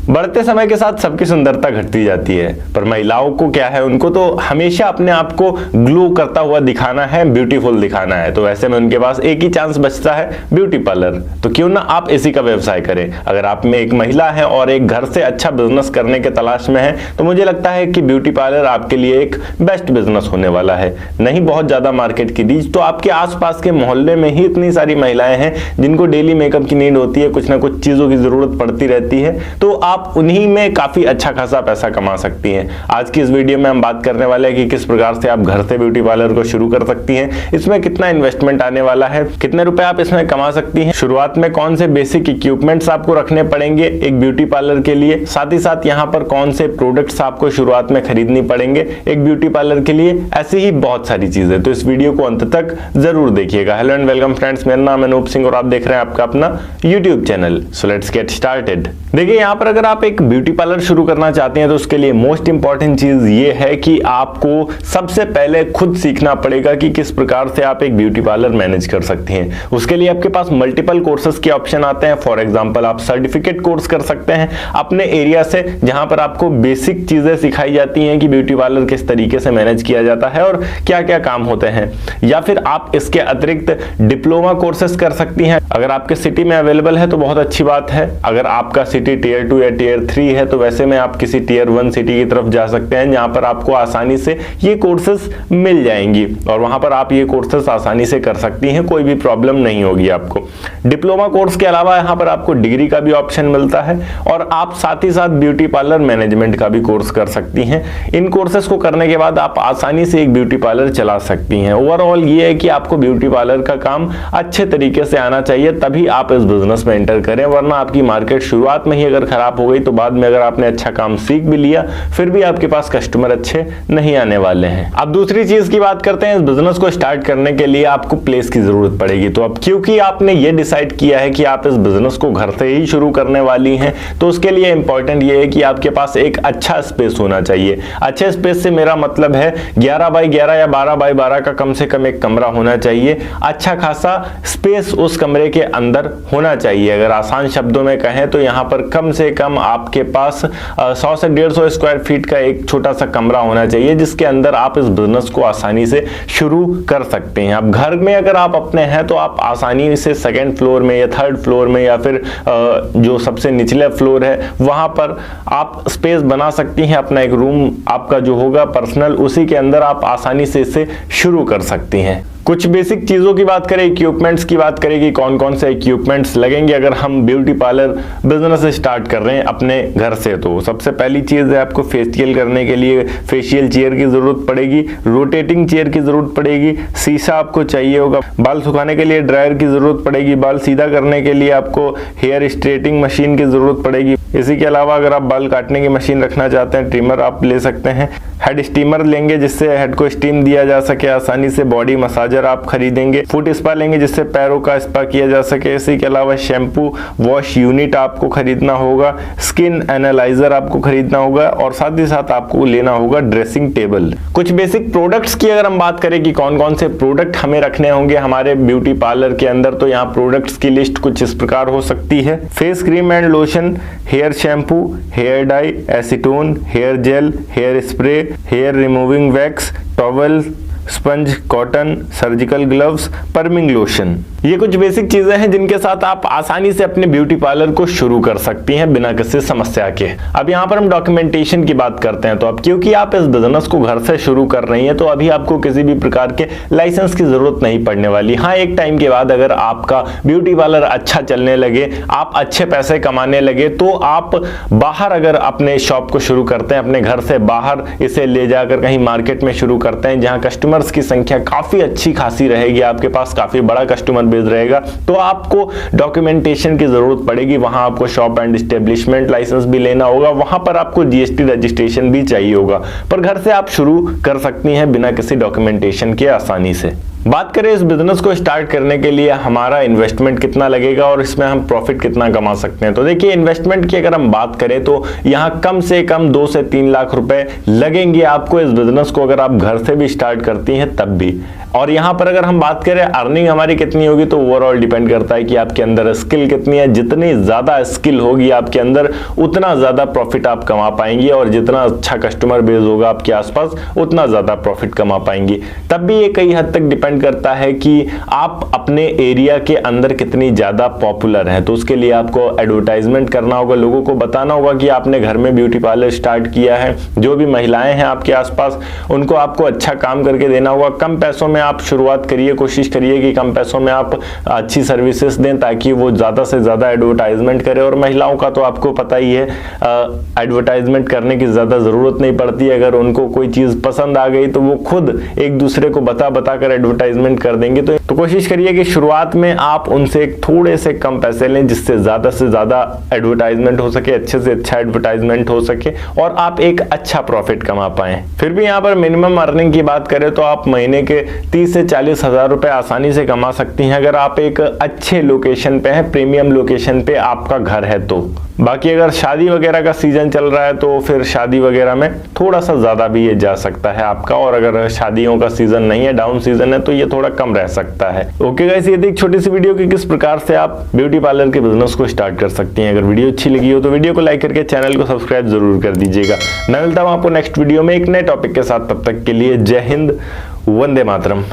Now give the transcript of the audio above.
बढ़ते समय के साथ सबकी सुंदरता घटती जाती है, पर महिलाओं को क्या है, उनको तो हमेशा अपने आप को ग्लो करता हुआ दिखाना है, ब्यूटीफुल दिखाना है। तो ऐसे में उनके पास एक ही चांस बचता है, ब्यूटी पार्लर। तो क्यों ना आप इसी का व्यवसाय करें। अगर आप में एक महिला है और एक घर से अच्छा बिजनेस करने के तलाश में है, तो मुझे लगता है कि ब्यूटी पार्लर आपके लिए एक बेस्ट बिजनेस होने वाला है। नहीं बहुत ज्यादा मार्केट की रीच, तो आपके आसपास के मोहल्ले में ही इतनी सारी महिलाएं हैं जिनको डेली मेकअप की नीड होती है, कुछ ना कुछ चीजों की जरूरत पड़ती रहती है, तो आप उन्हीं में काफी अच्छा खासा पैसा कमा सकती हैं। आज की इस वीडियो में हम बात करने वाले हैं कि किस प्रकार से आप घर से ब्यूटी पार्लर को शुरू कर सकती हैं, इसमें कितना इन्वेस्टमेंट आने वाला है, कितने रुपए आप इसमें कमा सकती हैं, शुरुआत में कौन से बेसिक इक्विपमेंट्स आपको रखने पड़ेंगे एक ब्यूटी पार्लर के लिए, साथ ही साथ यहाँ पर कौन से प्रोडक्ट्स आपको शुरुआत में खरीदनी पड़ेंगे एक ब्यूटी पार्लर के लिए, ऐसी ही बहुत सारी चीजें। तो इस वीडियो को अंत तक जरूर देखिएगा। हेलो एंड वेलकम फ्रेंड्स, मेरा नाम है अनूप सिंह और आप देख रहे हैं आपका अपना YouTube channel. So let's get started. देखिए यहाँ पर अगर आप एक ब्यूटी पार्लर शुरू करना चाहते हैं तो उसके लिए मोस्ट इंपॉर्टेंट चीज ये है कि आपको सबसे पहले खुद सीखना पड़ेगा कि किस प्रकार से आप एक ब्यूटी पार्लर मैनेज कर सकती हैं। उसके लिए आपके पास मल्टीपल कोर्सेज के ऑप्शन आते हैं। फॉर एग्जांपल आप सर्टिफिकेट कोर्स कर सकते हैं अपने एरिया से, जहां पर आपको बेसिक चीजें सिखाई जाती हैं कि ब्यूटी पार्लर किस तरीके से मैनेज किया जाता है और क्या क्या काम होते हैं। या फिर आप इसके अतिरिक्त डिप्लोमा कोर्सेज कर सकती हैं। अगर आपके सिटी में अवेलेबल है तो बहुत अच्छी बात है। अगर आपका सिटी टियर 2 या टियर 3 है तो वैसे में आप किसी टियर 1 सिटी की तरफ जा सकते हैं, जहां पर आपको आसानी से ये कोर्सेज मिल जाएंगी और वहां पर आप ये कोर्सेज आसानी से कर सकती हैं, कोई भी प्रॉब्लम नहीं होगी आपको। डिप्लोमा कोर्स के अलावा यहाँ पर आपको डिग्री का भी ऑप्शन मिलता है और आप साथ ही साथ ब्यूटी पार्लर मैनेजमेंट का भी कोर्स कर सकती हैं। इन कोर्सेज को करने के बाद आप आसानी से एक ब्यूटी पार्लर चला सकती हैं। ओवरऑल ये है कि आपको ब्यूटी पार्लर का काम अच्छे तरीके से आना चाहिए, तभी आप इस बिजनेस में एंटर करें, वरना आपकी मार्केट शुरुआत में ही अगर खराब हो गई तो बाद में अगर आपने अच्छा काम सीख भी लिया फिर भी आपके पास कस्टमर अच्छे नहीं आने वाले हैं। अब दूसरी चीज की बात करते हैं। इस बिजनेस को स्टार्ट करने के लिए आपको प्लेस की जरूरत पड़ेगी। तो अब क्योंकि आपने ये डिसाइड किया है कि आप इस बिजनेस को घर से ही शुरू करने वाली हैं, तो उसके लिए इंपॉर्टेंट ये है कि आपके पास एक अच्छा स्पेस होना चाहिए। अच्छे स्पेस से मेरा मतलब है 11 बाई 11 या 12 बाई 12 का कम से कम एक कमरा होना चाहिए। अच्छा खासा स्पेस उस कमरे के अंदर होना चाहिए। अगर आसान शब्दों में कहें तो यहाँ पर कम से कम आपके पास 100 से 150 स्क्वायर फीट का एक छोटा सा कमरा होना चाहिए, जिसके अंदर आप इस बिजनेस को आसानी से शुरू कर सकते हैं। अब घर में अगर आप अपने हैं तो आप आसानी से सेकंड फ्लोर में या थर्ड फ्लोर में या फिर जो सबसे निचले फ्लोर है वहां पर आप स्पेस बना सकती हैं। अपना एक रूम आपका जो होगा पर्सनल, उसी के अंदर आप आसानी से इसे शुरू कर सकती हैं। कुछ बेसिक चीजों की बात करें, इक्विपमेंट्स की बात करें कि कौन कौन से इक्विपमेंट्स लगेंगे अगर हम ब्यूटी पार्लर बिजनेस स्टार्ट कर रहे हैं अपने घर से। तो सबसे पहली चीज है आपको फेशियल करने के लिए फेशियल चेयर की जरूरत पड़ेगी, रोटेटिंग चेयर की जरूरत पड़ेगी, शीशा आपको चाहिए होगा, बाल सुखाने के लिए ड्रायर की जरूरत पड़ेगी, बाल सीधा करने के लिए आपको हेयर स्ट्रेटिंग मशीन की जरूरत पड़ेगी। इसी के अलावा अगर आप बाल काटने की मशीन रखना चाहते हैं, ट्रिमर आप ले सकते हैं। हेड स्टीमर लेंगे जिससे हेड को स्टीम दिया जा सके आसानी से। बॉडी मसाजर आप खरीदेंगे। फुट स्पा लेंगे जिससे पैरों का स्पा किया जा सके। इसी के अलावा शैम्पू वॉश यूनिट आपको खरीदना होगा, स्किन एनालाइजर आपको खरीदना होगा और साथ ही साथ आपको लेना होगा ड्रेसिंग टेबल। कुछ बेसिक प्रोडक्ट्स की अगर हम बात करें कि कौन कौन से प्रोडक्ट हमें रखने होंगे हमारे ब्यूटी पार्लर के अंदर, तो यहाँ प्रोडक्ट्स की लिस्ट कुछ इस प्रकार हो सकती है। Face cream and lotion, hair shampoo, hair dye, acetone, hair gel, hair spray, hair removing wax, towel, sponge, cotton, surgical gloves, perming lotion. ये कुछ बेसिक चीजें हैं जिनके साथ आप आसानी से अपने ब्यूटी पार्लर को शुरू कर सकती हैं बिना किसी समस्या के। अब यहाँ पर हम डॉक्यूमेंटेशन की बात करते हैं। तो अब क्योंकि आप इस बिजनेस को घर से शुरू कर रही हैं तो अभी आपको किसी भी प्रकार के लाइसेंस की जरूरत नहीं पड़ने वाली। हाँ, एक टाइम के बाद अगर आपका ब्यूटी पार्लर अच्छा चलने लगे, आप अच्छे पैसे कमाने लगे, तो आप बाहर अगर अपने शॉप को शुरू करते हैं, अपने घर से बाहर इसे ले जाकर कहीं मार्केट में शुरू करते हैं जहाँ कस्टमर की संख्या काफी अच्छी खासी रहेगी, आपके पास काफी बड़ा कस्टमर बेस रहेगा, तो आपको डॉक्यूमेंटेशन की जरूरत पड़ेगी। वहां आपको शॉप एंड एस्टेब्लिशमेंट लाइसेंस भी लेना होगा, वहां पर आपको जीएसटी रजिस्ट्रेशन भी चाहिए होगा। पर घर से आप शुरू कर सकती हैं बिना किसी डॉक्यूमेंटेशन के आसानी से। बात करें इस बिजनेस को स्टार्ट करने के लिए हमारा इन्वेस्टमेंट कितना लगेगा और इसमें हम प्रॉफिट कितना कमा सकते हैं। तो देखिए, इन्वेस्टमेंट की अगर हम बात करें तो यहाँ कम से कम 2 से 3 लाख रुपए लगेंगे आपको इस बिजनेस को अगर आप घर से भी स्टार्ट करती हैं तब भी। और यहाँ पर अगर हम बात करें अर्निंग हमारी कितनी होगी, तो ओवरऑल डिपेंड करता है कि आपके अंदर स्किल कितनी है। जितनी ज्यादा स्किल होगी आपके अंदर उतना ज्यादा प्रॉफिट आप कमा पाएंगे, और जितना अच्छा कस्टमर बेस होगा आपके आसपास उतना ज्यादा प्रॉफिट कमा पाएंगे। तब भी ये कई हद तक डिपेंड करता है कि आप अपने एरिया के अंदर कितनी ज्यादा पॉपुलर हैं। तो उसके लिए आपको एडवर्टाइजमेंट करना होगा, लोगों को बताना होगा कि आपने घर में ब्यूटी पार्लर स्टार्ट किया है। जो भी महिलाएं हैं आपके आसपास उनको आपको अच्छा काम करके देना होगा। कम पैसों में आप शुरुआत करिए, कोशिश करिए कि कम पैसों में आप अच्छी सर्विसेज दें ताकि वो ज्यादा से ज्यादा एडवर्टाइजमेंट करें। और महिलाओं का तो आपको पता ही है, एडवर्टाइजमेंट करने की ज्यादा जरूरत नहीं पड़ती। अगर उनको कोई चीज पसंद आ गई तो वो खुद एक दूसरे को बता कर एडवर्टाइजमेंट कर देंगे। तो कोशिश करिए कि शुरुआत में आप उनसे थोड़े से कम पैसे लें, जिससे ज्यादा एडवर्टाइजमेंट हो सके, अच्छे से अच्छा एडवर्टाइजमेंट हो सके और आप एक अच्छा प्रॉफिट कमा पाए। फिर भी यहाँ पर मिनिमम अर्निंग की बात करें तो आप महीने के 30 से 40 हजार रुपए आसानी से कमा सकती हैं अगर आप एक अच्छे लोकेशन पे हैं, प्रीमियम लोकेशन पे आपका घर है तो। बाकी अगर शादी वगैरह का सीजन चल रहा है तो फिर शादी वगैरह में थोड़ा सा ज्यादा भी ये जा सकता है आपका, और अगर शादियों का सीजन नहीं है, डाउन सीजन है, तो ये थोड़ा कम रह सकता है। ओके गाइस, ये थी एक छोटी सी वीडियो कि किस प्रकार से आप ब्यूटी पार्लर के बिजनेस को स्टार्ट कर सकती हैं। अगर वीडियो अच्छी लगी हो तो वीडियो को लाइक करके चैनल को सब्सक्राइब जरूर कर दीजिएगा। मैं मिलता हूं आपको नेक्स्ट वीडियो में एक नए टॉपिक के साथ। तब तक के लिए जय हिंद, वंदे मातरम।